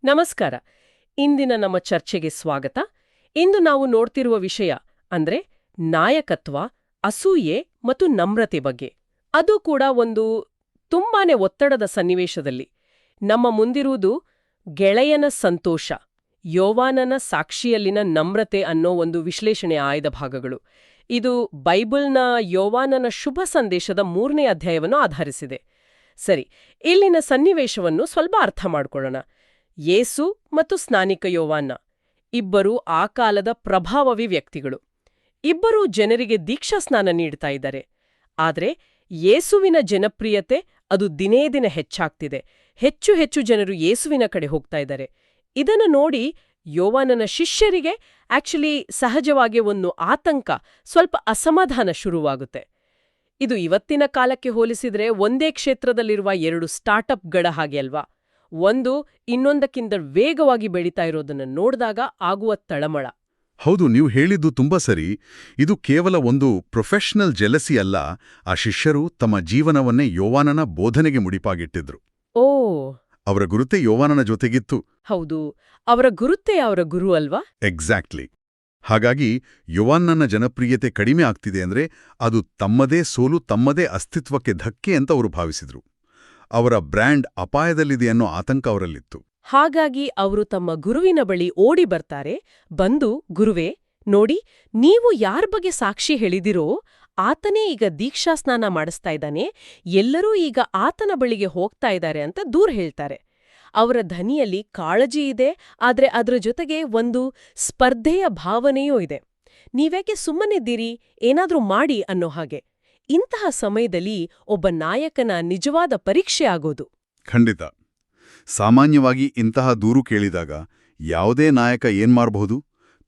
ನಮಸ್ಕಾರ. ಇಂದಿನ ನಮ್ಮ ಚರ್ಚೆಗೆ ಸ್ವಾಗತ. ಇಂದು ನಾವು ನೋಡ್ತಿರುವ ವಿಷಯ ಅಂದ್ರೆ ನಾಯಕತ್ವ, ಅಸೂಯೆ ಮತ್ತು ನಮ್ರತೆ ಬಗ್ಗೆ. ಅದು ಕೂಡ ಒಂದು ತುಂಬಾನೇ ಒತ್ತಡದ ಸನ್ನಿವೇಶದಲ್ಲಿ. ನಮ್ಮ ಮುಂದಿರುವುದು ಗೆಳೆಯನ ಸಂತೋಷ, ಯೋವಾನನ ಸಾಕ್ಷಿಯಲ್ಲಿನ ನಮ್ರತೆ ಅನ್ನೋ ಒಂದು ವಿಶ್ಲೇಷಣೆ ಆಯ್ದ ಭಾಗಗಳು. ಇದು ಬೈಬಲ್ನ ಯೋವಾನನ ಶುಭ ಸಂದೇಶದ 3ನೇ ಅಧ್ಯಾಯವನ್ನು ಆಧರಿಸಿದೆ. ಸರಿ, ಇಲ್ಲಿನ ಸನ್ನಿವೇಶವನ್ನು ಸ್ವಲ್ಪ ಅರ್ಥ ಮಾಡ್ಕೊಳ್ಳೋಣ. ಯೇಸು ಮತ್ತು ಸ್ನಾನಿಕ ಯೋವಾನ ಇಬ್ಬರೂ ಆ ಕಾಲದ ಪ್ರಭಾವವಿ ವ್ಯಕ್ತಿಗಳು. ಇಬ್ಬರೂ ಜನರಿಗೆ ದೀಕ್ಷಾಸ್ನಾನ ನೀಡ್ತಾ ಇದ್ದಾರೆ. ಆದ್ರೆ ಯೇಸುವಿನ ಜನಪ್ರಿಯತೆ ಅದು ದಿನೇ ದಿನ ಹೆಚ್ಚಾಗ್ತಿದೆ. ಹೆಚ್ಚು ಹೆಚ್ಚು ಜನರು ಯೇಸುವಿನ ಕಡೆ ಹೋಗ್ತಾ ಇದ್ದಾರೆ. ಇದನ್ನು ನೋಡಿ ಯೋವಾನನ ಶಿಷ್ಯರಿಗೆ ಸಹಜವಾಗಿ ಒಂದು ಆತಂಕ, ಸ್ವಲ್ಪ ಅಸಮಾಧಾನ ಶುರುವಾಗುತ್ತೆ. ಇದು ಇವತ್ತಿನ ಕಾಲಕ್ಕೆ ಹೋಲಿಸಿದ್ರೆ ಒಂದೇ ಕ್ಷೇತ್ರದಲ್ಲಿರುವ 2 ಸ್ಟಾರ್ಟ್ಅಪ್ಗಳ ಹಾಗೆ ಅಲ್ವಾ? ಒಂದು ಇನ್ನೊಂದಕ್ಕಿಂತ ವೇಗವಾಗಿ ಬೆಳೀತಾ ಇರೋದನ್ನು ನೋಡಿದಾಗ ಆಗುವ ತಳಮಳ. ಹೌದು, ನೀವು ಹೇಳಿದ್ದು ತುಂಬಾ ಸರಿ. ಇದು ಕೇವಲ ಒಂದು ಪ್ರೊಫೆಷನಲ್ ಜೆಲಸಿ ಅಲ್ಲ. ಆ ಶಿಷ್ಯರು ತಮ್ಮ ಜೀವನವನ್ನೇ ಯೋವಾನನ ಬೋಧನೆಗೆ ಮುಡಿಪಾಗಿಟ್ಟಿದ್ರು. ಓ, ಅವರ ಗುರುತೇ ಯೋವಾನನ ಜೊತೆಗಿತ್ತು. ಹೌದು, ಅವರ ಗುರುತೇ ಅವರ ಗುರು ಅಲ್ವಾ? ಎಕ್ಸಾಕ್ಟ್ಲಿ. ಹಾಗಾಗಿ ಯೋವಾನನ ಜನಪ್ರಿಯತೆ ಕಡಿಮೆ ಆಗ್ತಿದೆ ಅಂದ್ರೆ ಅದು ತಮ್ಮದೇ ಸೋಲು, ತಮ್ಮದೇ ಅಸ್ತಿತ್ವಕ್ಕೆ ಧಕ್ಕೆ ಅಂತ ಅವರು ಭಾವಿಸಿದ್ರು. ಅವರ ಬ್ರ್ಯಾಂಡ್ ಅಪಾಯದಲ್ಲಿದೆ ಅನ್ನೋ ಆತಂಕ ಅವರಲ್ಲಿತ್ತು. ಹಾಗಾಗಿ ಅವರು ತಮ್ಮ ಗುರುವಿನ ಬಳಿ ಓಡಿ ಬರ್ತಾರೆ. ಬಂದು, ಗುರುವೇ ನೋಡಿ, ನೀವು ಯಾರ ಬಗ್ಗೆ ಸಾಕ್ಷಿ ಹೇಳಿದಿರೋ ಆತನೇ ಈಗ ದೀಕ್ಷಾಸ್ನಾನ ಮಾಡಿಸ್ತಾ ಇದ್ದಾನೆ, ಎಲ್ಲರೂ ಈಗ ಆತನ ಬಳಿಗೆ ಹೋಗ್ತಾ ಇದ್ದಾರೆ ಅಂತ ದೂರ ಹೇಳ್ತಾರೆ. ಅವರ ಧ್ವನಿಯಲ್ಲಿ ಕಾಳಜಿ ಇದೆ, ಆದ್ರೆ ಅದರ ಜೊತೆಗೆ ಒಂದು ಸ್ಪರ್ಧೆಯ ಭಾವನೆಯೂ ಇದೆ. ನೀವ್ಯಾಕೆ ಸುಮ್ಮನಿದ್ದೀರಿ, ಏನಾದ್ರೂ ಮಾಡಿ ಅನ್ನೋ ಹಾಗೆ. ಇಂತಹ ಸಮಯದಲ್ಲಿ ಒಬ್ಬ ನಾಯಕನ ನಿಜವಾದ ಪರೀಕ್ಷೆ ಆಗೋದು. ಖಂಡಿತ. ಸಾಮಾನ್ಯವಾಗಿ ಇಂತಹ ದೂರು ಕೇಳಿದಾಗ ಯಾವುದೇ ನಾಯಕ ಏನ್ಮಾಡಬಹುದು?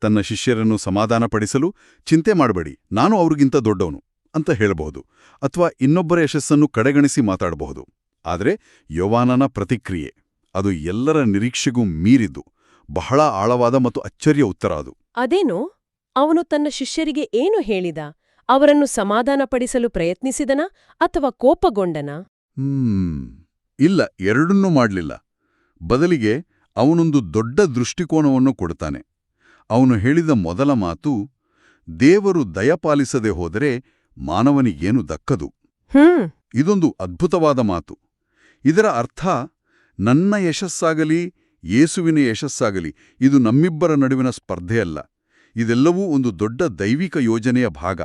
ತನ್ನ ಶಿಷ್ಯರನ್ನು ಸಮಾಧಾನಪಡಿಸಲು ಚಿಂತೆ ಮಾಡಬೇಡಿ, ನಾನು ಅವ್ರಿಗಿಂತ ದೊಡ್ಡವನು ಅಂತ ಹೇಳಬಹುದು, ಅಥವಾ ಇನ್ನೊಬ್ಬರ ಯಶಸ್ಸನ್ನು ಕಡೆಗಣಿಸಿ ಮಾತಾಡಬಹುದು. ಆದರೆ ಯೋವಾನನ ಪ್ರತಿಕ್ರಿಯೆ ಅದು ಎಲ್ಲರ ನಿರೀಕ್ಷೆಗೂ ಮೀರಿದ್ದು. ಬಹಳ ಆಳವಾದ ಮತ್ತು ಅಚ್ಚರಿಯ ಉತ್ತರ ಅದು. ಅದೇನೋ? ಅವನು ತನ್ನ ಶಿಷ್ಯರಿಗೆ ಏನು ಹೇಳಿದ? ಅವರನ್ನು ಸಮಾಧಾನಪಡಿಸಲು ಪ್ರಯತ್ನಿಸಿದನ ಅಥವಾ ಕೋಪಗೊಂಡನ? ಇಲ್ಲ, ಎರಡನ್ನೂ ಮಾಡಲಿಲ್ಲ. ಬದಲಿಗೆ ಅವನೊಂದು ದೊಡ್ಡ ದೃಷ್ಟಿಕೋನವನ್ನು ಕೊಡ್ತಾನೆ. ಅವನು ಹೇಳಿದ ಮೊದಲ ಮಾತು, ದೇವರು ದಯಪಾಲಿಸದೆ ಹೋದರೆ ಮಾನವನಿಗೇನು ದಕ್ಕದು. ಇದೊಂದು ಅದ್ಭುತವಾದ ಮಾತು. ಇದರ ಅರ್ಥ, ನನ್ನ ಯಶಸ್ಸಾಗಲಿ ಯೇಸುವಿನ ಯಶಸ್ಸಾಗಲಿ ಇದು ನಮ್ಮಿಬ್ಬರ ನಡುವಿನ ಸ್ಪರ್ಧೆಯಲ್ಲ. ಇದೆಲ್ಲವೂ ಒಂದು ದೊಡ್ಡ ದೈವಿಕ ಯೋಜನೆಯ ಭಾಗ.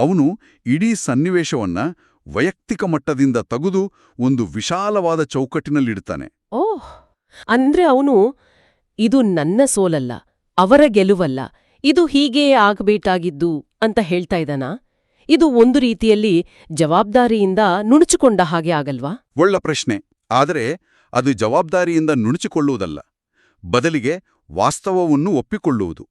ಅವನು ಇಡೀ ಸನ್ನಿವೇಶವನ್ನ ವೈಯಕ್ತಿಕ ಮಟ್ಟದಿಂದ ತೆಗೆದು ಒಂದು ವಿಶಾಲವಾದ ಚೌಕಟ್ಟಿನಲ್ಲಿಡ್ತಾನೆ. ಓಹ್, ಅಂದ್ರೆ ಅವನು ಇದು ನನ್ನ ಸೋಲಲ್ಲ, ಅವರ ಗೆಲುವಲ್ಲ, ಇದು ಹೀಗೇ ಆಗಬೇಕಾಗಿದ್ದು ಅಂತ ಹೇಳ್ತಾ ಇದ್ದಾನಾ? ಇದು ಒಂದು ರೀತಿಯಲ್ಲಿ ಜವಾಬ್ದಾರಿಯಿಂದ ನುಣುಚಿಕೊಂಡ ಹಾಗೆ ಆಗಲ್ವಾ? ಒಳ್ಳ ಪ್ರಶ್ನೆ. ಆದರೆ ಅದು ಜವಾಬ್ದಾರಿಯಿಂದ ನುಣುಚಿಕೊಳ್ಳುವುದಲ್ಲ, ಬದಲಿಗೆ ವಾಸ್ತವವನ್ನು ಒಪ್ಪಿಕೊಳ್ಳುವುದು.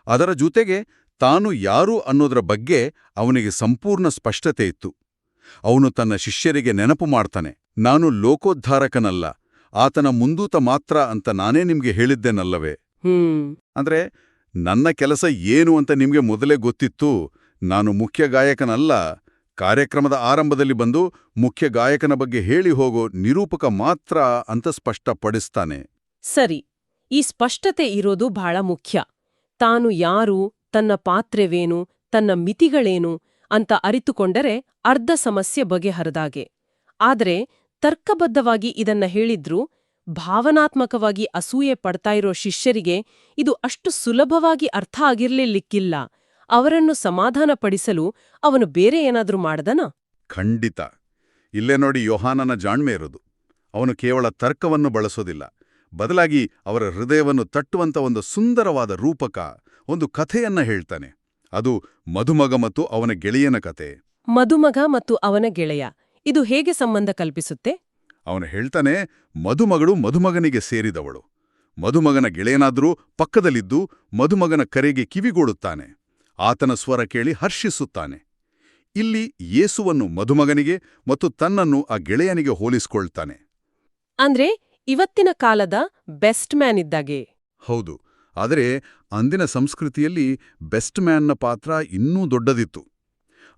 ಅದರ ಜೊತೆಗೆ ತಾನು ಯಾರು ಅನ್ನೋದರ ಬಗ್ಗೆ ಅವನಿಗೆ ಸಂಪೂರ್ಣ ಸ್ಪಷ್ಟತೆ ಇತ್ತು. ಅವನು ತನ್ನ ಶಿಷ್ಯರಿಗೆ ನೆನಪು ಮಾಡ್ತಾನೆ, ನಾನು ಲೋಕೋದ್ಧಾರಕನಲ್ಲ, ಆತನ ಮುಂದೂತ ಮಾತ್ರ ಅಂತ ನಾನೇ ನಿಮ್ಗೆ ಹೇಳಿದ್ದೇನಲ್ಲವೇ. ಅಂದ್ರೆ ನನ್ನ ಕೆಲಸ ಏನು ಅಂತ ನಿಮ್ಗೆ ಮೊದಲೇ ಗೊತ್ತಿತ್ತು. ನಾನು ಮುಖ್ಯ ಗಾಯಕನಲ್ಲ, ಕಾರ್ಯಕ್ರಮದ ಆರಂಭದಲ್ಲಿ ಬಂದು ಮುಖ್ಯ ಗಾಯಕನ ಬಗ್ಗೆ ಹೇಳಿ ಹೋಗೋ ನಿರೂಪಕ ಮಾತ್ರ ಅಂತ ಸ್ಪಷ್ಟಪಡಿಸ್ತಾನೆ. ಸರಿ, ಈ ಸ್ಪಷ್ಟತೆ ಇರೋದು ಬಹಳ ಮುಖ್ಯ. ತಾನು ಯಾರು, ತನ್ನ ಪಾತ್ರವೇನು, ತನ್ನ ಮಿತಿಗಳೇನು ಅಂತ ಅರಿತುಕೊಂಡರೆ ಅರ್ಧ ಸಮಸ್ಯೆ ಬಗೆಹರಿದಾಗೆ. ಆದ್ರೆ ತರ್ಕಬದ್ಧವಾಗಿ ಇದನ್ನ ಹೇಳಿದ್ರೂ ಭಾವನಾತ್ಮಕವಾಗಿ ಅಸೂಯೆ ಪಡ್ತಾ ಇರೋ ಶಿಷ್ಯರಿಗೆ ಇದು ಅಷ್ಟು ಸುಲಭವಾಗಿ ಅರ್ಥ ಆಗಿರ್ಲಿಕ್ಕಿಲ್ಲ. ಅವರನ್ನು ಸಮಾಧಾನಪಡಿಸಲು ಅವನು ಬೇರೆ ಏನಾದ್ರೂ ಮಾಡ್ದನಾ? ಖಂಡಿತ. ಇಲ್ಲೇ ನೋಡಿ ಯೋಹಾನನ ಜಾಣ್ಮೆ ಇರೋದು. ಅವನು ಕೇವಲ ತರ್ಕವನ್ನು ಬಳಸೋದಿಲ್ಲ, ಬದಲಾಗಿ ಅವರ ಹೃದಯವನ್ನು ತಟ್ಟುವಂತ ಒಂದು ಸುಂದರವಾದ ರೂಪಕ, ಒಂದು ಕಥೆಯನ್ನ ಹೇಳ್ತಾನೆ. ಅದು ಮಧುಮಗ ಮತ್ತು ಅವನ ಗೆಳೆಯನ ಕತೆ. ಮಧುಮಗ ಮತ್ತು ಅವನ ಗೆಳೆಯ, ಇದು ಹೇಗೆ ಸಂಬಂಧ ಕಲ್ಪಿಸುತ್ತೆ? ಅವನು ಹೇಳ್ತಾನೆ, ಮಧುಮಗಳು ಮಧುಮಗನಿಗೆ ಸೇರಿದವಳು. ಮಧುಮಗನ ಗೆಳೆಯನಾದ್ರೂ ಪಕ್ಕದಲ್ಲಿದ್ದು ಮಧುಮಗನ ಕರೆಗೆ ಕಿವಿಗೊಡುತ್ತಾನೆ. ಆತನ ಸ್ವರ ಕೇಳಿ ಹರ್ಷಿಸುತ್ತಾನೆ. ಇಲ್ಲಿ ಯೇಸುವನ್ನು ಮಧುಮಗನಿಗೆ ಮತ್ತು ತನ್ನನ್ನು ಆ ಗೆಳೆಯನಿಗೆ ಹೋಲಿಸಿಕೊಳ್ತಾನೆ. ಅಂದ್ರೆ ಇವತ್ತಿನ ಕಾಲದ ಬೆಸ್ಟ್ ಮ್ಯಾನ್ ಇದ್ದಾಗೆ. ಹೌದು, ಆದರೆ ಅಂದಿನ ಸಂಸ್ಕೃತಿಯಲ್ಲಿ ಬೆಸ್ಟ್ ಮ್ಯಾನ್ನ ಪಾತ್ರ ಇನ್ನೂ ದೊಡ್ಡದಿತ್ತು.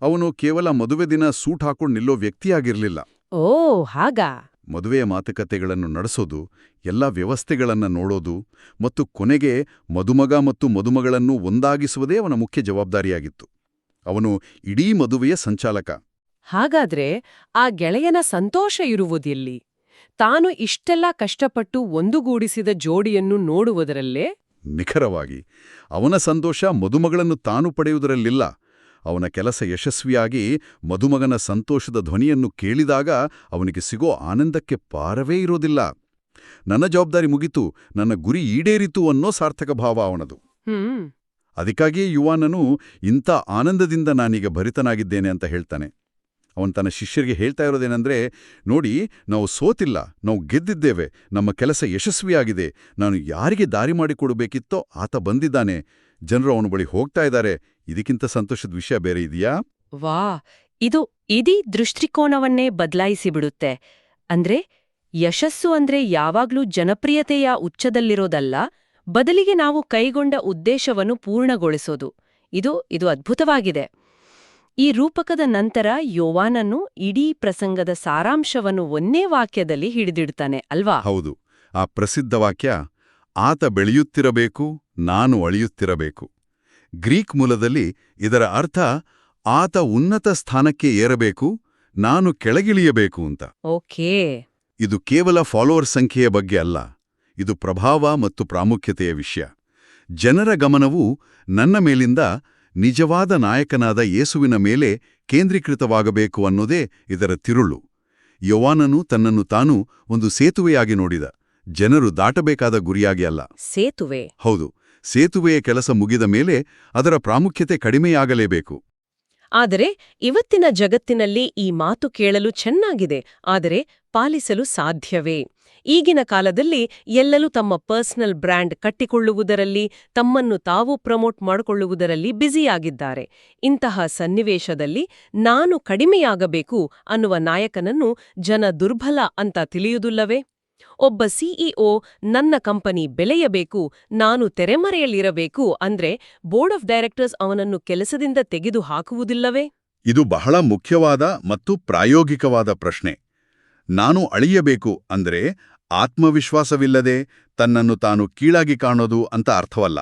ಅವನು ಕೇವಲ ಮದುವೆ ದಿನ ಸೂಟ್ ಹಾಕೊಂಡು ನಿಲ್ಲೋ ವ್ಯಕ್ತಿಯಾಗಿರ್ಲಿಲ್ಲ. ಓ, ಹಾಗಾ? ಮದುವೆಯ ಮಾತುಕತೆಗಳನ್ನು ನಡೆಸೋದು, ಎಲ್ಲ ವ್ಯವಸ್ಥೆಗಳನ್ನು ನೋಡೋದು ಮತ್ತು ಕೊನೆಗೆ ಮದುಮಗ ಮತ್ತು ಮದುಮಗಳನ್ನು ಒಂದಾಗಿಸುವುದೇ ಅವನ ಮುಖ್ಯ ಜವಾಬ್ದಾರಿಯಾಗಿತ್ತು. ಅವನು ಇಡೀ ಮದುವೆಯ ಸಂಚಾಲಕ. ಹಾಗಾದ್ರೆ ಆ ಗೆಳೆಯನ ಸಂತೋಷ ಇರುವುದೆಲ್ಲಿ? ತಾನು ಇಷ್ಟೆಲ್ಲ ಕಷ್ಟಪಟ್ಟು ಒಂದುಗೂಡಿಸಿದ ಜೋಡಿಯನ್ನು ನೋಡುವುದರಲ್ಲೇ? ನಿಖರವಾಗಿ ಅವನ ಸಂತೋಷ ಮದುಮಗಳನ್ನು ತಾನು ಪಡೆಯುವುದರಲ್ಲಿಲ್ಲ. ಅವನ ಕೆಲಸ ಯಶಸ್ವಿಯಾಗಿ ಮದುಮಗನ ಸಂತೋಷದ ಧ್ವನಿಯನ್ನು ಕೇಳಿದಾಗ ಅವನಿಗೆ ಸಿಗೋ ಆನಂದಕ್ಕೆ ಪಾರವೇ ಇರೋದಿಲ್ಲ. ನನ್ನ ಜವಾಬ್ದಾರಿ ಮುಗಿತು, ನನ್ನ ಗುರಿ ಈಡೇರಿತು ಅನ್ನೋ ಸಾರ್ಥಕ ಭಾವ ಅವನದು. ಅದಕ್ಕಾಗಿಯೇ ಯುವಾನನು ಇಂಥ ಆನಂದದಿಂದ ನಾನೀಗ ಭರಿತನಾಗಿದ್ದೇನೆ ಅಂತ ಹೇಳ್ತಾನೆ. ಅವನು ತನ್ನ ಶಿಷ್ಯರಿಗೆ ಹೇಳ್ತಾ ಇರೋದೇನೆಂದ್ರೆ, ನೋಡಿ, ನಾವು ಸೋತಿಲ್ಲ, ನಾವು ಗೆದ್ದಿದ್ದೇವೆ, ನಮ್ಮ ಕೆಲಸ ಯಶಸ್ವಿಯಾಗಿದೆ, ನಾನು ಯಾರಿಗೆ ದಾರಿ ಮಾಡಿಕೊಡಬೇಕಿತ್ತೋ ಆತ ಬಂದಿದ್ದಾನೆ, ಜನರು ಅವನ ಬಳಿ ಹೋಗ್ತಾ ಇದ್ದಾರೆ. ಇದಕ್ಕಿಂತ ಸಂತೋಷದ ವಿಷಯ ಬೇರೆ ಇದೆಯಾ? ವಾ, ಇದು ಇಡೀ ದೃಷ್ಟಿಕೋನವನ್ನೇ ಬದಲಾಯಿಸಿಬಿಡುತ್ತೆ. ಅಂದ್ರೆ ಯಶಸ್ಸು ಅಂದ್ರೆ ಯಾವಾಗ್ಲೂ ಜನಪ್ರಿಯತೆಯ ಉಚ್ಚದಲ್ಲಿರೋದಲ್ಲ, ಬದಲಿಗೆ ನಾವು ಕೈಗೊಂಡ ಉದ್ದೇಶವನ್ನು ಪೂರ್ಣಗೊಳಿಸೋದು. ಇದು ಅದ್ಭುತವಾಗಿದೆ. ಈ ರೂಪಕದ ನಂತರ ಯೋವಾನನು ಇಡೀ ಪ್ರಸಂಗದ ಸಾರಾಂಶವನ್ನು ಒಂದೇ ವಾಕ್ಯದಲ್ಲಿ ಹಿಡಿದಿಡ್ತಾನೆ ಅಲ್ವಾ? ಹೌದು. ಆ ಪ್ರಸಿದ್ಧ ವಾಕ್ಯ, ಆತ ಬೆಳೆಯುತ್ತಿರಬೇಕು, ನಾನು ಅಳಿಯುತ್ತಿರಬೇಕು. ಗ್ರೀಕ್ ಮೂಲದಲ್ಲಿ ಇದರ ಅರ್ಥ ಆತ ಉನ್ನತ ಸ್ಥಾನಕ್ಕೆ ಏರಬೇಕು, ನಾನು ಕೆಳಗಿಳಿಯಬೇಕು ಅಂತ. ಓಕೇ. ಇದು ಕೇವಲ ಫಾಲೋವರ್ ಸಂಖ್ಯೆಯ ಬಗ್ಗೆ ಅಲ್ಲ, ಇದು ಪ್ರಭಾವ ಮತ್ತು ಪ್ರಾಮುಖ್ಯತೆಯ ವಿಷಯ. ಜನರ ಗಮನವು ನನ್ನ ಮೇಲಿಂದ ನಿಜವಾದ ನಾಯಕನಾದ ಯೇಸುವಿನ ಮೇಲೆ ಕೇಂದ್ರೀಕೃತವಾಗಬೇಕು ಅನ್ನೋದೇ ಇದರ ತಿರುಳು. ಯೋವಾನನು ತನ್ನನ್ನು ತಾನು ಒಂದು ಸೇತುವೆಯಾಗಿ ನೋಡಿದ, ಜನರು ದಾಟಬೇಕಾದ ಗುರಿಯಾಗಿ ಅಲ್ಲ. ಸೇತುವೆ? ಹೌದು. ಸೇತುವೆಯ ಕೆಲಸ ಮುಗಿದ ಮೇಲೆ ಅದರ ಪ್ರಾಮುಖ್ಯತೆ ಕಡಿಮೆಯಾಗಲೇಬೇಕು. ಆದರೆ ಇವತ್ತಿನ ಜಗತ್ತಿನಲ್ಲಿ ಈ ಮಾತು ಕೇಳಲು ಚೆನ್ನಾಗಿದೆ, ಆದರೆ ಪಾಲಿಸಲು ಸಾಧ್ಯವೇ? ಈಗಿನ ಕಾಲದಲ್ಲಿ ಎಲ್ಲರೂ ತಮ್ಮ ಪರ್ಸನಲ್ ಬ್ರ್ಯಾಂಡ್ ಕಟ್ಟಿಕೊಳ್ಳುವುದರಲ್ಲಿ, ತಮ್ಮನ್ನು ತಾವು ಪ್ರಮೋಟ್ ಮಾಡಿಕೊಳ್ಳುವುದರಲ್ಲಿ ಬ್ಯುಸಿಯಾಗಿದ್ದಾರೆ. ಇಂತಹ ಸನ್ನಿವೇಶದಲ್ಲಿ ನಾನು ಕಡಿಮೆಯಾಗಬೇಕು ಅನ್ನುವ ನಾಯಕನನ್ನು ಜನ ದುರ್ಬಲ ಅಂತ ತಿಳಿಯುವುದಿಲ್ಲವೇ? ಒಬ್ಬ ಸಿಇಒ ನನ್ನ ಕಂಪನಿ ಬೆಳೆಯಬೇಕು, ನಾನು ತೆರೆಮರೆಯಲ್ಲಿರಬೇಕು ಅಂದ್ರೆ ಬೋರ್ಡ್ ಆಫ್ ಡೈರೆಕ್ಟರ್ಸ್ ಅವನನ್ನು ಕೆಲಸದಿಂದ ತೆಗೆದು ಹಾಕುವುದಿಲ್ಲವೇ? ಇದು ಬಹಳ ಮುಖ್ಯವಾದ ಮತ್ತು ಪ್ರಾಯೋಗಿಕವಾದ ಪ್ರಶ್ನೆ. ನಾನು ಅಳಿಯಬೇಕು ಅಂದ್ರೆ ಆತ್ಮವಿಶ್ವಾಸವಿಲ್ಲದೆ ತನ್ನನ್ನು ತಾನು ಕೀಳಾಗಿ ಕಾಣೋದು ಅಂತ ಅರ್ಥವಲ್ಲ,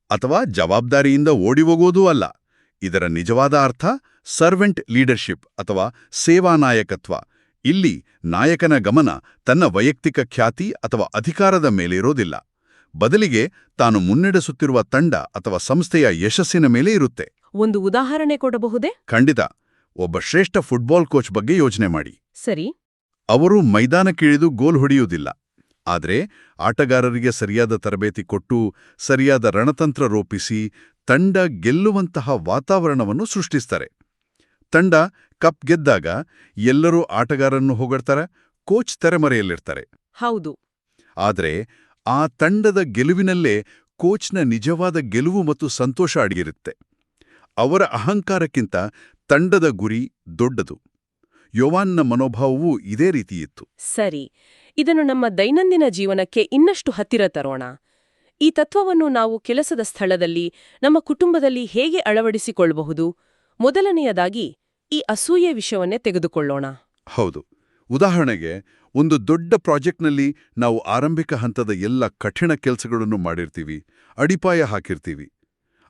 ಅಥವಾ ಜವಾಬ್ದಾರಿಯಿಂದ ಓಡಿಹೋಗೋದೂ ಅಲ್ಲ. ಇದರ ನಿಜವಾದ ಅರ್ಥ ಸರ್ವೆಂಟ್ ಲೀಡರ್ಶಿಪ್ ಅಥವಾ ಸೇವಾ ನಾಯಕತ್ವ. ಇಲ್ಲಿ ನಾಯಕನ ಗಮನ ತನ್ನ ವೈಯಕ್ತಿಕ ಖ್ಯಾತಿ ಅಥವಾ ಅಧಿಕಾರದ ಮೇಲಿರೋದಿಲ್ಲ, ಬದಲಿಗೆ ತಾನು ಮುನ್ನಡೆಸುತ್ತಿರುವ ತಂಡ ಅಥವಾ ಸಂಸ್ಥೆಯ ಯಶಸ್ಸಿನ ಮೇಲೆ ಇರುತ್ತೆ. ಒಂದು ಉದಾಹರಣೆ ಕೊಡಬಹುದೇ? ಖಂಡಿತ. ಒಬ್ಬ ಶ್ರೇಷ್ಠ ಫುಟ್ಬಾಲ್ ಕೋಚ್ ಬಗ್ಗೆ ಯೋಚನೆ ಮಾಡಿ. ಸರಿ. ಅವರು ಮೈದಾನಕ್ಕಿಳಿದು ಗೋಲ್ ಹೊಡೆಯುವುದಿಲ್ಲ, ಆದರೆ ಆಟಗಾರರಿಗೆ ಸರಿಯಾದ ತರಬೇತಿ ಕೊಟ್ಟು, ಸರಿಯಾದ ರಣತಂತ್ರ ರೂಪಿಸಿ, ತಂಡ ಗೆಲ್ಲುವಂತಹ ವಾತಾವರಣವನ್ನು ಸೃಷ್ಟಿಸ್ತಾರೆ. ತಂಡ ಕಪ್ ಗೆದ್ದಾಗ ಎಲ್ಲರೂ ಆಟಗಾರರನ್ನು ಹೊಗಳ್ತಾರೆ, ಕೋಚ್ ತೆರೆಮರೆಯಲ್ಲಿರ್ತಾರೆ. ಹೌದು. ಆದರೆ ಆ ತಂಡದ ಗೆಲುವಿನಲ್ಲೇ ಕೋಚ್ನ ನಿಜವಾದ ಗೆಲುವು ಮತ್ತು ಸಂತೋಷ ಅಡಗಿರುತ್ತೆ. ಅವರ ಅಹಂಕಾರಕ್ಕಿಂತ ತಂಡದ ಗುರಿ ದೊಡ್ಡದು. ಯೋವಾನ್ನ ಮನೋಭಾವವೂ ಇದೇ ರೀತಿಯಿತ್ತು. ಸರಿ. ಇದನ್ನು ನಮ್ಮ ದೈನಂದಿನ ಜೀವನಕ್ಕೆ ಇನ್ನಷ್ಟು ಹತ್ತಿರ ತರೋಣ. ಈ ತತ್ವವನ್ನು ನಾವು ಕೆಲಸದ ಸ್ಥಳದಲ್ಲಿ, ನಮ್ಮ ಕುಟುಂಬದಲ್ಲಿ ಹೇಗೆ ಅಳವಡಿಸಿಕೊಳ್ಳಬಹುದು? ಮೊದಲನೆಯದಾಗಿ ಈ ಅಸೂಯೆ ವಿಷಯವನ್ನೇ ತೆಗೆದುಕೊಳ್ಳೋಣ. ಹೌದು. ಉದಾಹರಣೆಗೆ, ಒಂದು ದೊಡ್ಡ ಪ್ರಾಜೆಕ್ಟ್ನಲ್ಲಿ ನಾವು ಆರಂಭಿಕ ಹಂತದ ಎಲ್ಲ ಕಠಿಣ ಕೆಲಸಗಳನ್ನು ಮಾಡಿರ್ತೀವಿ, ಅಡಿಪಾಯ ಹಾಕಿರ್ತೀವಿ.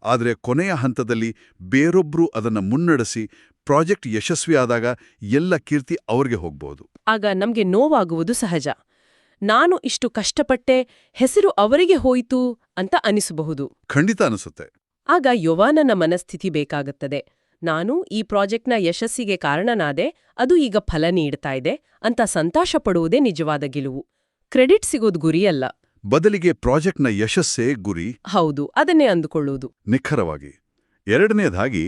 ಆದರೆ ಕೊನೆಯ ಹಂತದಲ್ಲಿ ಬೇರೊಬ್ರು ಅದನ್ನು ಮುನ್ನಡೆಸಿ ಪ್ರಾಜೆಕ್ಟ್ ಯಶಸ್ವಿಯಾದಾಗ ಎಲ್ಲ ಕೀರ್ತಿ ಅವ್ರಿಗೆ ಹೋಗ್ಬೋದು. ಆಗ ನಮ್ಗೆ ನೋವಾಗುವುದು ಸಹಜ. ನಾನು ಇಷ್ಟು ಕಷ್ಟಪಟ್ಟೆ, ಹೆಸರು ಅವರಿಗೆ ಹೋಯಿತು ಅಂತ ಅನಿಸಬಹುದು. ಖಂಡಿತ ಅನಿಸುತ್ತೆ. ಆಗ ಯೋವಾನನ ಮನಸ್ಥಿತಿ ಬೇಕಾಗುತ್ತದೆ. ನಾನು ಈ ಪ್ರಾಜೆಕ್ಟ್ನ ಯಶಸ್ಸಿಗೆ ಕಾರಣನಾದೆ, ಅದು ಈಗ ಫಲ ನೀಡ್ತಾ ಇದೆ ಅಂತ ಸಂತೋಷ ಪಡುವುದೇ ನಿಜವಾದ ಗೆಲುವು. ಕ್ರೆಡಿಟ್ ಸಿಗೋದು ಗುರಿಯಲ್ಲ, ಬದಲಿಗೆ ಪ್ರಾಜೆಕ್ಟ್ನ ಯಶಸ್ಸೇ ಗುರಿ. ಹೌದು, ಅದನ್ನೇ ಅಂದುಕೊಳ್ಳುವುದು. ನಿಖರವಾಗಿ. ಎರಡನೇದಾಗಿ,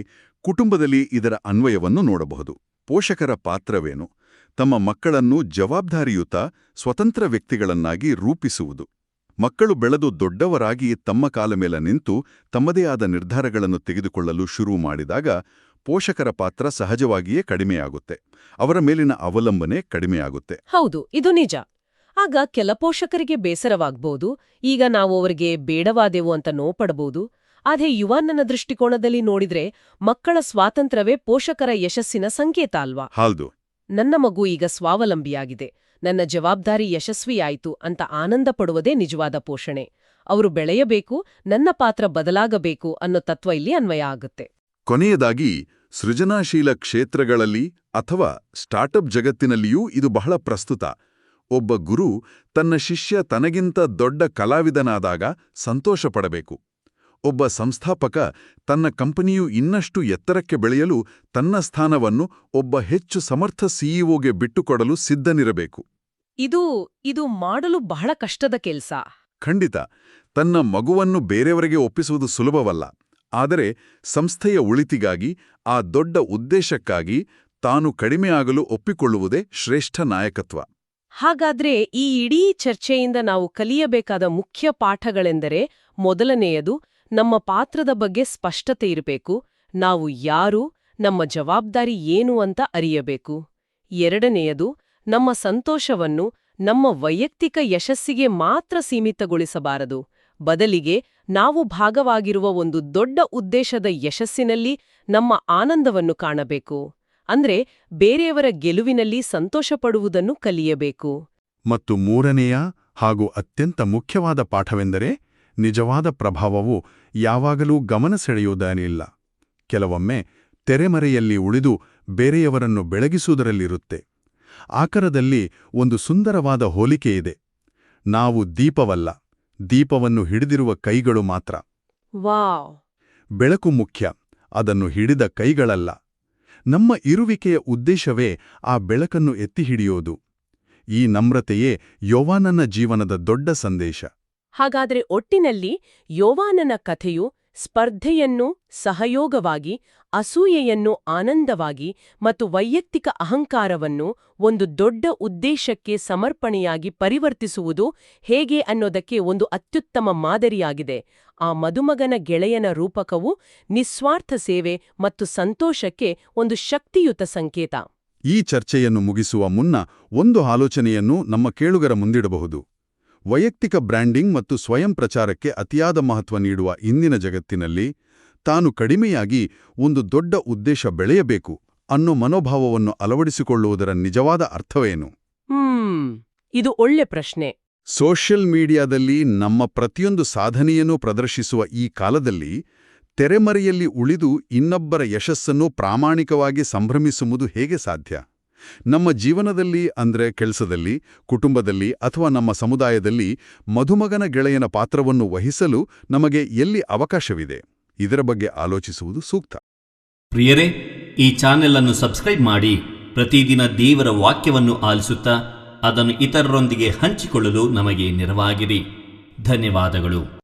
ಕುಟುಂಬದಲ್ಲಿ ಇದರ ಅನ್ವಯವನ್ನು ನೋಡಬಹುದು. ಪೋಷಕರ ಪಾತ್ರವೇನು? ತಮ್ಮ ಮಕ್ಕಳನ್ನು ಜವಾಬ್ದಾರಿಯುತ, ಸ್ವತಂತ್ರ ವ್ಯಕ್ತಿಗಳನ್ನಾಗಿ ರೂಪಿಸುವುದು. ಮಕ್ಕಳು ಬೆಳೆದು ದೊಡ್ಡವರಾಗಿ ತಮ್ಮ ಕಾಲ ಮೇಲೆ ನಿಂತು ತಮ್ಮದೇ ಆದ ನಿರ್ಧಾರಗಳನ್ನು ತೆಗೆದುಕೊಳ್ಳಲು ಶುರು ಮಾಡಿದಾಗ ಪೋಷಕರ ಪಾತ್ರ ಸಹಜವಾಗಿಯೇ ಕಡಿಮೆಯಾಗುತ್ತೆ. ಅವರ ಮೇಲಿನ ಅವಲಂಬನೆ ಕಡಿಮೆಯಾಗುತ್ತೆ. ಹೌದು, ಇದು ನಿಜ. ಆಗ ಕೆಲ ಪೋಷಕರಿಗೆ ಬೇಸರವಾಗ್ಬೋದು, ಈಗ ನಾವು ಅವರಿಗೆ ಬೇಡವಾದೆವು ಅಂತ ನೋಪಡಬಹುದು. ಆದ್ರೆ ಯುವಾನನ ದೃಷ್ಟಿಕೋನದಲ್ಲಿ ನೋಡಿದ್ರೆ ಮಕ್ಕಳ ಸ್ವಾತಂತ್ರ್ಯವೇ ಪೋಷಕರ ಯಶಸ್ಸಿನ ಸಂಕೇತ ಅಲ್ವಾ? ಹೌದು. ನನ್ನ ಮಗು ಈಗ ಸ್ವಾವಲಂಬಿಯಾಗಿದೆ, ನನ್ನ ಜವಾಬ್ದಾರಿ ಯಶಸ್ವಿಯಾಯಿತು ಅಂತ ಆನಂದ ಪಡುವುದೇ ನಿಜವಾದ ಪೋಷಣೆ. ಅವರು ಬೆಳೆಯಬೇಕು, ನನ್ನ ಪಾತ್ರ ಬದಲಾಗಬೇಕು ಅನ್ನೋ ತತ್ವ ಇಲ್ಲಿ ಅನ್ವಯ ಆಗುತ್ತೆ. ಕೊನೆಯದಾಗಿ ಸೃಜನಾಶೀಲ ಕ್ಷೇತ್ರಗಳಲ್ಲಿ ಅಥವಾ ಸ್ಟಾರ್ಟಪ್ ಜಗತ್ತಿನಲ್ಲಿಯೂ ಇದು ಬಹಳ ಪ್ರಸ್ತುತ. ಒಬ್ಬ ಗುರು ತನ್ನ ಶಿಷ್ಯ ತನಗಿಂತ ದೊಡ್ಡ ಕಲಾವಿದನಾದಾಗ ಸಂತೋಷಪಡಬೇಕು. ಒಬ್ಬ ಸಂಸ್ಥಾಪಕ ತನ್ನ ಕಂಪನಿಯು ಇನ್ನಷ್ಟು ಎತ್ತರಕ್ಕೆ ಬೆಳೆಯಲು ತನ್ನ ಸ್ಥಾನವನ್ನು ಒಬ್ಬ ಹೆಚ್ಚು ಸಮರ್ಥ ಸಿಇಒಗೆ ಬಿಟ್ಟುಕೊಡಲು ಸಿದ್ಧನಿರಬೇಕು. ಇದು ಮಾಡಲು ಬಹಳ ಕಷ್ಟದ ಕೆಲ್ಸ. ಖಂಡಿತ. ತನ್ನ ಮಗುವನ್ನು ಬೇರೆಯವರಿಗೆ ಒಪ್ಪಿಸುವುದು ಸುಲಭವಲ್ಲ. ಆದರೆ ಸಂಸ್ಥೆಯ ಉಳಿತಿಗಾಗಿ, ಆ ದೊಡ್ಡ ಉದ್ದೇಶಕ್ಕಾಗಿ ತಾನು ಕಡಿಮೆಯಾಗಲು ಒಪ್ಪಿಕೊಳ್ಳುವುದೇ ಶ್ರೇಷ್ಠ ನಾಯಕತ್ವ. ಹಾಗಾದ್ರೆ ಈ ಇಡೀ ಚರ್ಚೆಯಿಂದ ನಾವು ಕಲಿಯಬೇಕಾದ ಮುಖ್ಯ ಪಾಠಗಳೆಂದರೆ, ಮೊದಲನೆಯದು, ನಮ್ಮ ಪಾತ್ರದ ಬಗ್ಗೆ ಸ್ಪಷ್ಟತೆ ಇರಬೇಕು. ನಾವು ಯಾರು, ನಮ್ಮ ಜವಾಬ್ದಾರಿ ಏನು ಅಂತ ಅರಿಯಬೇಕು. ಎರಡನೆಯದು, ನಮ್ಮ ಸಂತೋಷವನ್ನು ನಮ್ಮ ವೈಯಕ್ತಿಕ ಯಶಸ್ಸಿಗೆ ಮಾತ್ರ ಸೀಮಿತಗೊಳಿಸಬಾರದು. ಬದಲಿಗೆ ನಾವು ಭಾಗವಾಗಿರುವ ಒಂದು ದೊಡ್ಡ ಉದ್ದೇಶದ ಯಶಸ್ಸಿನಲ್ಲಿ ನಮ್ಮ ಆನಂದವನ್ನು ಕಾಣಬೇಕು. ಅಂದ್ರೆ ಬೇರೆಯವರ ಗೆಲುವಿನಲ್ಲಿ ಸಂತೋಷಪಡುವುದನ್ನು ಕಲಿಯಬೇಕು. ಮತ್ತು ಮೂರನೆಯ ಹಾಗೂ ಅತ್ಯಂತ ಮುಖ್ಯವಾದ ಪಾಠವೆಂದರೆ, ನಿಜವಾದ ಪ್ರಭಾವವು ಯಾವಾಗಲೂ ಗಮನ ಸೆಳೆಯುವುದೇನಿಲ್ಲ. ಕೆಲವೊಮ್ಮೆ ತೆರೆಮರೆಯಲ್ಲಿ ಉಳಿದು ಬೇರೆಯವರನ್ನು ಬೆಳಗಿಸುವುದರಲ್ಲಿರುತ್ತೆ. ಆಕರದಲ್ಲಿ ಒಂದು ಸುಂದರವಾದ ಹೋಲಿಕೆಯಿದೆ. ನಾವು ದೀಪವಲ್ಲ, ದೀಪವನ್ನು ಹಿಡಿದಿರುವ ಕೈಗಳು ಮಾತ್ರ. ವಾವ್! ಬೆಳಕು ಮುಖ್ಯ, ಅದನ್ನು ಹಿಡಿದ ಕೈಗಳಲ್ಲ. ನಮ್ಮ ಇರುವಿಕೆಯ ಉದ್ದೇಶವೇ ಆ ಬೆಳಕನ್ನು ಎತ್ತಿಹಿಡಿಯೋದು. ಈ ನಮ್ರತೆಯೇ ಯೋವಾನನ ಜೀವನದ ದೊಡ್ಡ ಸಂದೇಶ. ಹಾಗಾದ್ರೆ ಒಟ್ಟಿನಲ್ಲಿ ಯೋವಾನನ ಕಥೆಯು ಸ್ಪರ್ಧೆಯನ್ನು ಸಹಯೋಗವಾಗಿ, ಅಸೂಯೆಯನ್ನು ಆನಂದವಾಗಿ ಮತ್ತು ವೈಯಕ್ತಿಕ ಅಹಂಕಾರವನ್ನು ಒಂದು ದೊಡ್ಡ ಉದ್ದೇಶಕ್ಕೆ ಸಮರ್ಪಣೆಯಾಗಿ ಪರಿವರ್ತಿಸುವುದು ಹೇಗೆ ಅನ್ನೋದಕ್ಕೆ ಒಂದು ಅತ್ಯುತ್ತಮ ಮಾದರಿಯಾಗಿದೆ. ಆ ಮದುಮಗನ ಗೆಳೆಯನ ರೂಪಕವು ನಿಸ್ವಾರ್ಥ ಸೇವೆ ಮತ್ತು ಸಂತೋಷಕ್ಕೆ ಒಂದು ಶಕ್ತಿಯುತ ಸಂಕೇತ. ಈ ಚರ್ಚೆಯನ್ನು ಮುಗಿಸುವ ಮುನ್ನ ಒಂದು ಆಲೋಚನೆಯನ್ನು ನಮ್ಮ ಕೇಳುಗರ ಮುಂದಿಡಬಹುದು. ವೈಯಕ್ತಿಕ ಬ್ರ್ಯಾಂಡಿಂಗ್ ಮತ್ತು ಸ್ವಯಂ ಪ್ರಚಾರಕ್ಕೆ ಅತಿಯಾದ ಮಹತ್ವ ನೀಡುವ ಇಂದಿನ ಜಗತ್ತಿನಲ್ಲಿ ತಾನು ಕಡಿಮೆಯಾಗಿ ಒಂದು ದೊಡ್ಡ ಉದ್ದೇಶ ಬೆಳೆಯಬೇಕು ಅನ್ನೋ ಮನೋಭಾವವನ್ನು ಅಳವಡಿಸಿಕೊಳ್ಳುವುದರ ನಿಜವಾದ ಅರ್ಥವೇನು? ಇದು ಒಳ್ಳೆ ಪ್ರಶ್ನೆ. ಸೋಷಿಯಲ್ ಮೀಡಿಯಾದಲ್ಲಿ ನಮ್ಮ ಪ್ರತಿಯೊಂದು ಸಾಧನೆಯನ್ನು ಪ್ರದರ್ಶಿಸುವ ಈ ಕಾಲದಲ್ಲಿ ತೆರೆಮರೆಯಲ್ಲಿ ಉಳಿದು ಇನ್ನೊಬ್ಬರ ಯಶಸ್ಸನ್ನು ಪ್ರಾಮಾಣಿಕವಾಗಿ ಸಂಭ್ರಮಿಸುವುದು ಹೇಗೆ ಸಾಧ್ಯ? ನಮ್ಮ ಜೀವನದಲ್ಲಿ, ಅಂದ್ರೆ ಕೆಲಸದಲ್ಲಿ, ಕುಟುಂಬದಲ್ಲಿ ಅಥವಾ ನಮ್ಮ ಸಮುದಾಯದಲ್ಲಿ ಮದುಮಗನ ಗೆಳೆಯನ ಪಾತ್ರವನ್ನು ವಹಿಸಲು ನಮಗೆ ಎಲ್ಲಿ ಅವಕಾಶವಿದೆ? ಇದರ ಬಗ್ಗೆ ಆಲೋಚಿಸುವುದು ಸೂಕ್ತ. ಪ್ರಿಯರೇ, ಈ ಚಾನೆಲ್ ಅನ್ನು ಸಬ್ಸ್ಕ್ರೈಬ್ ಮಾಡಿ ಪ್ರತಿದಿನ ದೇವರ ವಾಕ್ಯವನ್ನು ಆಲಿಸುತ್ತಾ ಅದನ್ನು ಇತರರೊಂದಿಗೆ ಹಂಚಿಕೊಳ್ಳಲು ನಮಗೆ ನೆರವಾಗಿರಿ. ಧನ್ಯವಾದಗಳು.